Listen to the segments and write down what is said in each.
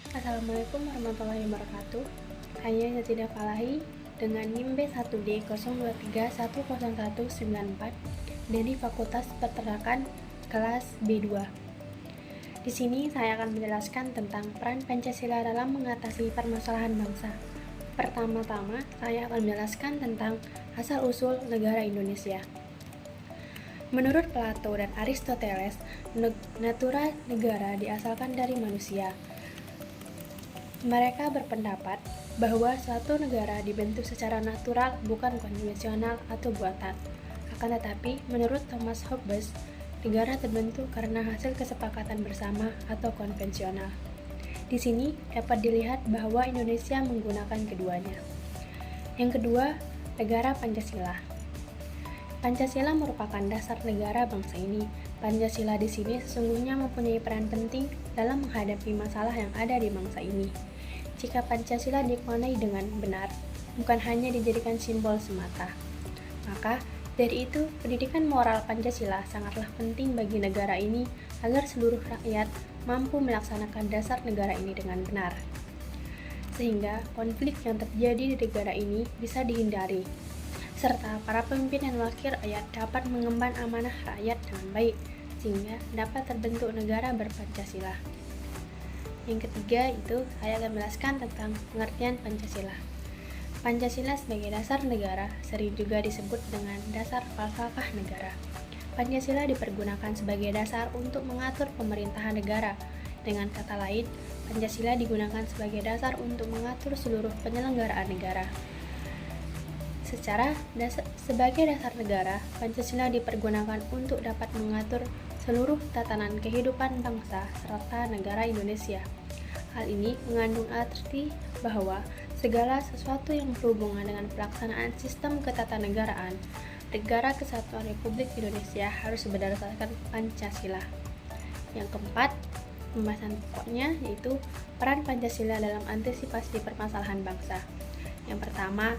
Assalamualaikum warahmatullahi wabarakatuh. Saya Yatina Falahi dengan NIM B1D02310194 dari Fakultas Peternakan kelas B2. Di sini saya akan menjelaskan tentang peran Pancasila dalam mengatasi permasalahan bangsa. Pertama-tama, saya akan menjelaskan tentang asal-usul negara Indonesia. Menurut Plato dan Aristoteles, natura negara diasalkan dari manusia. Mereka berpendapat bahwa suatu negara dibentuk secara natural, bukan konvensional atau buatan. Akan tetapi, menurut Thomas Hobbes, negara terbentuk karena hasil kesepakatan bersama atau konvensional. Di sini dapat dilihat bahwa Indonesia menggunakan keduanya. Yang kedua, negara Pancasila. Pancasila merupakan dasar negara bangsa ini. Pancasila di sini sesungguhnya mempunyai peran penting dalam menghadapi masalah yang ada di bangsa ini. Jika Pancasila dikuasai dengan benar, bukan hanya dijadikan simbol semata, maka dari itu pendidikan moral Pancasila sangatlah penting bagi negara ini agar seluruh rakyat mampu melaksanakan dasar negara ini dengan benar, sehingga konflik yang terjadi di negara ini bisa dihindari, serta para pemimpin dan wakil rakyat dapat mengemban amanah rakyat dengan baik, sehingga dapat terbentuk negara berPancasila. Yang ketiga itu saya akan menjelaskan tentang pengertian Pancasila. Pancasila sebagai dasar negara sering juga disebut dengan dasar falsafah negara. Pancasila dipergunakan sebagai dasar untuk mengatur pemerintahan negara. Dengan kata lain, Pancasila digunakan sebagai dasar untuk mengatur seluruh penyelenggaraan negara. Sebagai dasar negara, Pancasila dipergunakan untuk dapat mengatur seluruh tatanan kehidupan bangsa serta negara Indonesia. Hal ini mengandung arti bahwa segala sesuatu yang berhubungan dengan pelaksanaan sistem ketatanegaraan Negara Kesatuan Republik Indonesia harus berdasarkan Pancasila. Yang keempat, pembahasan pokoknya yaitu peran Pancasila dalam antisipasi permasalahan bangsa. Yang pertama,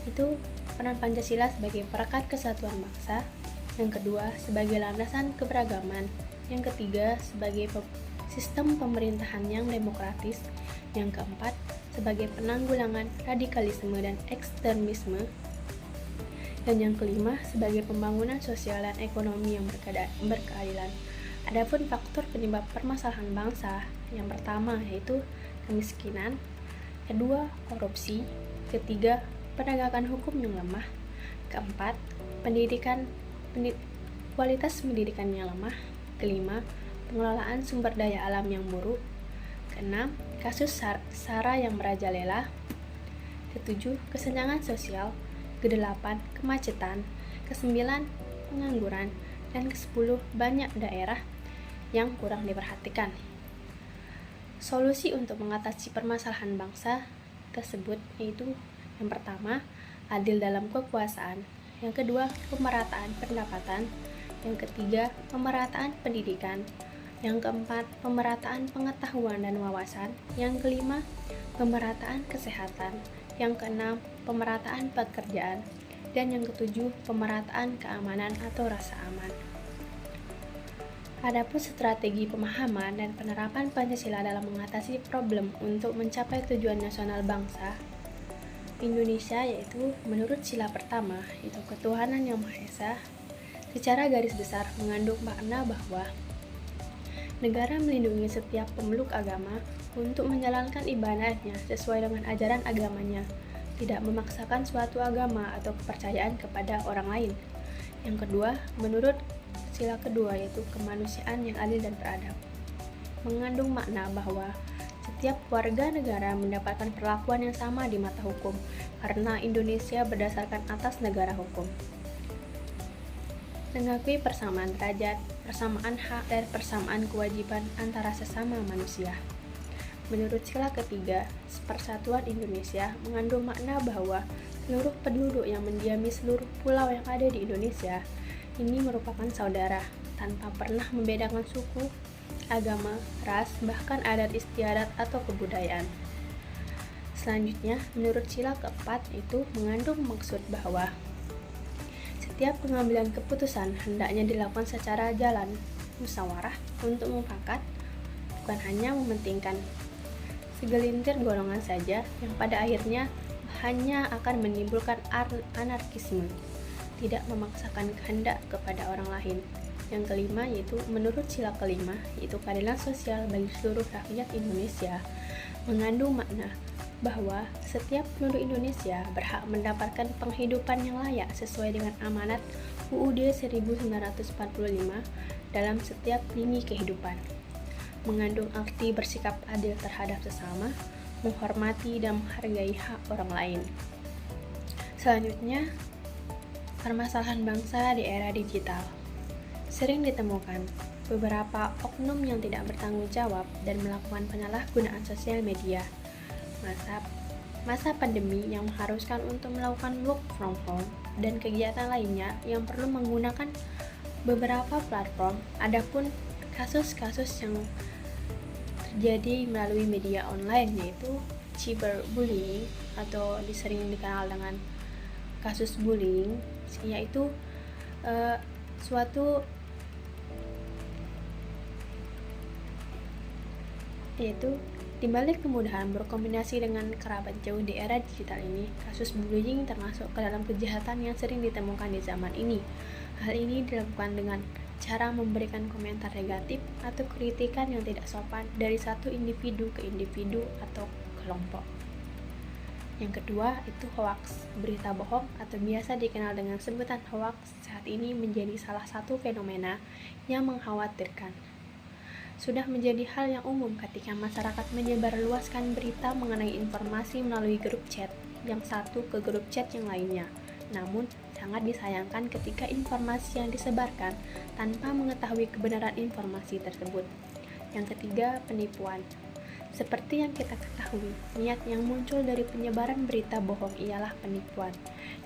itu peran Pancasila sebagai perekat kesatuan bangsa. Yang kedua, sebagai landasan keberagaman. Yang ketiga, sebagai sistem pemerintahan yang demokratis. Yang keempat, sebagai penanggulangan radikalisme dan ekstremisme. Dan yang kelima, sebagai pembangunan sosial dan ekonomi yang berkeadilan. Adapun faktor penyebab permasalahan bangsa, yang pertama yaitu kemiskinan, kedua, korupsi, ketiga, penegakan hukum yang lemah, keempat, kualitas pendidikan yang lemah, kelima, pengelolaan sumber daya alam yang buruk, keenam, kasus SARA yang merajalela, ketujuh, kesenjangan sosial, kedelapan, kemacetan, kesembilan, pengangguran, dan kesepuluh, banyak daerah yang kurang diperhatikan. Solusi untuk mengatasi permasalahan bangsa tersebut yaitu yang pertama, adil dalam kekuasaan. Yang kedua, pemerataan pendapatan. Yang ketiga, pemerataan pendidikan. Yang keempat, pemerataan pengetahuan dan wawasan. Yang kelima, pemerataan kesehatan. Yang keenam, pemerataan pekerjaan. Dan yang ketujuh, pemerataan keamanan atau rasa aman. Adapun strategi pemahaman dan penerapan Pancasila dalam mengatasi problem untuk mencapai tujuan nasional bangsa Indonesia yaitu menurut sila pertama, yaitu ketuhanan yang Maha Esa, secara garis besar mengandung makna bahwa negara melindungi setiap pemeluk agama untuk menjalankan ibadahnya sesuai dengan ajaran agamanya, tidak memaksakan suatu agama atau kepercayaan kepada orang lain. Yang kedua, menurut sila kedua yaitu kemanusiaan yang adil dan beradab, mengandung makna bahwa setiap warga negara mendapatkan perlakuan yang sama di mata hukum karena Indonesia berdasarkan atas negara hukum. Mengakui persamaan derajat, persamaan hak, dan persamaan kewajiban antara sesama manusia. Menurut sila ketiga, persatuan Indonesia mengandung makna bahwa seluruh penduduk yang mendiami seluruh pulau yang ada di Indonesia ini merupakan saudara tanpa pernah membedakan suku, agama, ras, bahkan adat istiadat atau kebudayaan. Selanjutnya, menurut sila keempat itu mengandung maksud bahwa setiap pengambilan keputusan hendaknya dilakukan secara jalan musyawarah untuk mufakat, bukan hanya mementingkan segelintir golongan saja yang pada akhirnya hanya akan menimbulkan anarkisme, tidak memaksakan kehendak kepada orang lain. Yang kelima yaitu menurut sila kelima, yaitu keadilan sosial bagi seluruh rakyat Indonesia, mengandung makna bahwa setiap penduduk Indonesia berhak mendapatkan penghidupan yang layak sesuai dengan amanat UUD 1945 dalam setiap lini kehidupan. Mengandung arti bersikap adil terhadap sesama, menghormati dan menghargai hak orang lain. Selanjutnya, permasalahan bangsa di era digital. Sering ditemukan beberapa oknum yang tidak bertanggung jawab dan melakukan penyalahgunaan sosial media. Masa pandemi yang mengharuskan untuk melakukan work from home dan kegiatan lainnya yang perlu menggunakan beberapa platform. Adapun kasus-kasus yang terjadi melalui media online yaitu cyberbullying atau sering dikenal dengan kasus bullying, yaitu dibalik kemudahan berkomunikasi dengan kerabat jauh di era digital ini, kasus bullying termasuk ke dalam kejahatan yang sering ditemukan di zaman ini. Hal ini dilakukan dengan cara memberikan komentar negatif atau kritikan yang tidak sopan dari satu individu ke individu atau kelompok. Yang kedua itu hoax, berita bohong atau biasa dikenal dengan sebutan hoax saat ini menjadi salah satu fenomena yang mengkhawatirkan. Sudah menjadi hal yang umum ketika masyarakat menyebarluaskan berita mengenai informasi melalui grup chat yang satu ke grup chat yang lainnya. Namun, sangat disayangkan ketika informasi yang disebarkan tanpa mengetahui kebenaran informasi tersebut. Yang ketiga, penipuan. Seperti yang kita ketahui, niat yang muncul dari penyebaran berita bohong ialah penipuan.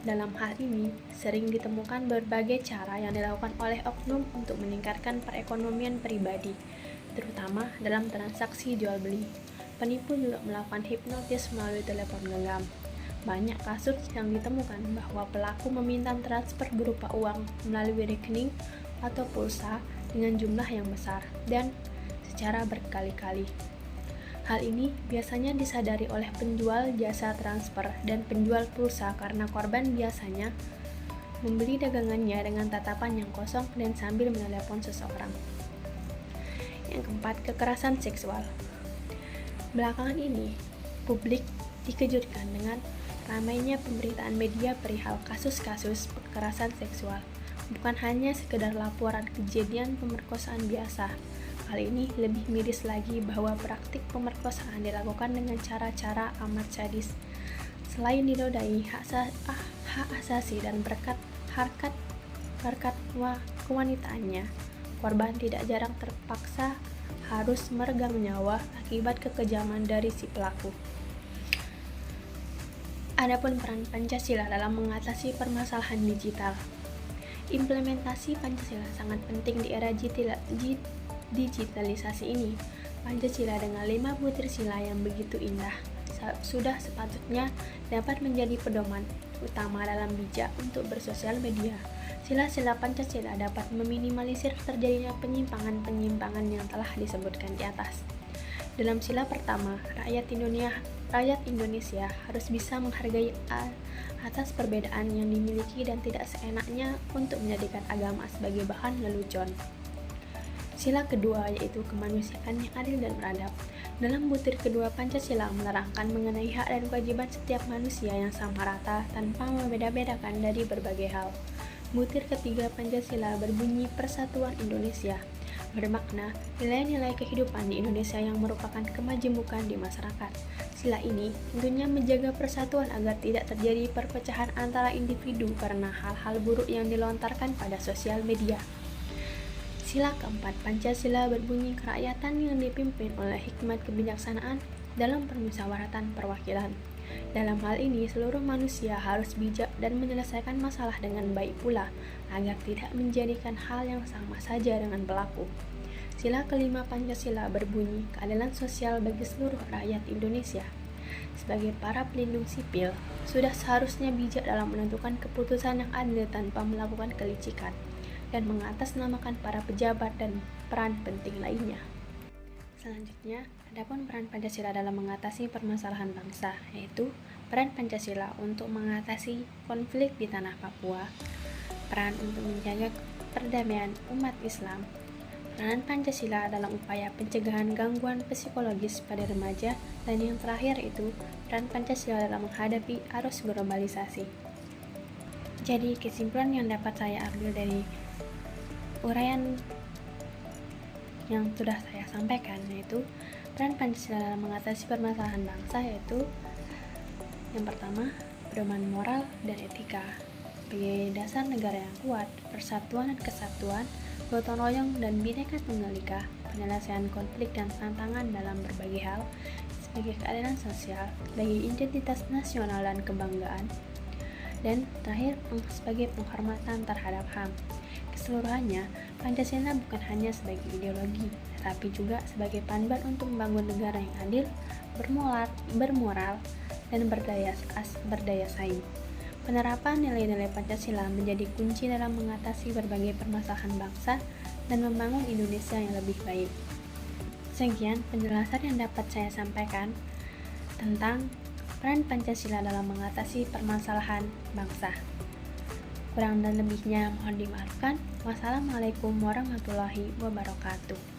Dalam hal ini, sering ditemukan berbagai cara yang dilakukan oleh oknum untuk meningkatkan perekonomian pribadi, terutama dalam transaksi jual beli. Penipu juga melakukan hipnotis melalui telepon genggam. Banyak kasus yang ditemukan bahwa pelaku meminta transfer berupa uang melalui rekening atau pulsa dengan jumlah yang besar dan secara berkali-kali. Hal ini biasanya disadari oleh penjual jasa transfer dan penjual pulsa karena korban biasanya membeli dagangannya dengan tatapan yang kosong dan sambil menelepon seseorang. Yang keempat, kekerasan seksual. Belakangan ini, publik dikejutkan dengan ramainya pemberitaan media perihal kasus-kasus kekerasan seksual. Bukan hanya sekedar laporan kejadian pemerkosaan biasa. Hal ini lebih miris lagi bahwa praktik pemerkosaan dilakukan dengan cara-cara amat sadis. Selain dinodai hak asasi dan harkat kewanitaannya, korban tidak jarang terpaksa harus meregang nyawa akibat kekejaman dari si pelaku. Adapun peran Pancasila dalam mengatasi permasalahan digital. Implementasi Pancasila sangat penting di era digitalisasi ini. Pancasila dengan 5 butir sila yang begitu indah sudah sepatutnya dapat menjadi pedoman utama dalam bijak untuk bersosial media. Sila-sila Pancasila dapat meminimalisir terjadinya penyimpangan-penyimpangan yang telah disebutkan di atas. Dalam sila pertama, rakyat Indonesia harus bisa menghargai atas perbedaan yang dimiliki dan tidak seenaknya untuk menjadikan agama sebagai bahan lelucon. Sila kedua yaitu kemanusiaan yang adil dan beradab. Dalam butir kedua Pancasila menerangkan mengenai hak dan kewajiban setiap manusia yang sama rata tanpa membeda-bedakan dari berbagai hal. Butir ketiga Pancasila berbunyi Persatuan Indonesia, bermakna nilai-nilai kehidupan di Indonesia yang merupakan kemajemukan di masyarakat. Sila ini tentunya menjaga persatuan agar tidak terjadi perpecahan antara individu karena hal-hal buruk yang dilontarkan pada sosial media. Sila keempat Pancasila berbunyi kerakyatan yang dipimpin oleh hikmat kebijaksanaan dalam permusyawaratan perwakilan. Dalam hal ini, seluruh manusia harus bijak dan menyelesaikan masalah dengan baik pula, agar tidak menjadikan hal yang sama saja dengan pelaku. Sila kelima Pancasila berbunyi keadilan sosial bagi seluruh rakyat Indonesia. Sebagai para pelindung sipil, sudah seharusnya bijak dalam menentukan keputusan yang adil tanpa melakukan kelicikan, dan mengatasnamakan para pejabat dan peran penting lainnya. Selanjutnya Adapun peran Pancasila dalam mengatasi permasalahan bangsa, yaitu peran Pancasila untuk mengatasi konflik di tanah Papua, peran untuk menjaga perdamaian umat Islam, peranan Pancasila dalam upaya pencegahan gangguan psikologis pada remaja, dan yang terakhir itu peran Pancasila dalam menghadapi arus globalisasi. Jadi kesimpulan yang dapat saya ambil dari uraian yang sudah saya sampaikan yaitu peran Pancasila dalam mengatasi permasalahan bangsa yaitu yang pertama, pedoman moral dan etika sebagai dasar negara yang kuat, persatuan dan kesatuan, gotong royong dan Bhinneka Tunggal Ika, penyelesaian konflik dan tantangan dalam berbagai hal sebagai keadilan sosial, sebagai identitas nasional dan kebanggaan, dan terakhir sebagai penghormatan terhadap HAM. Keseluruhannya, Pancasila bukan hanya sebagai ideologi, tetapi juga sebagai panduan untuk membangun negara yang adil, bermoral, dan berdaya saing. Penerapan nilai-nilai Pancasila menjadi kunci dalam mengatasi berbagai permasalahan bangsa dan membangun Indonesia yang lebih baik. Sekian penjelasan yang dapat saya sampaikan tentang peran Pancasila dalam mengatasi permasalahan bangsa. Kurang dan lebihnya mohon dimaafkan. Wassalamualaikum warahmatullahi wabarakatuh.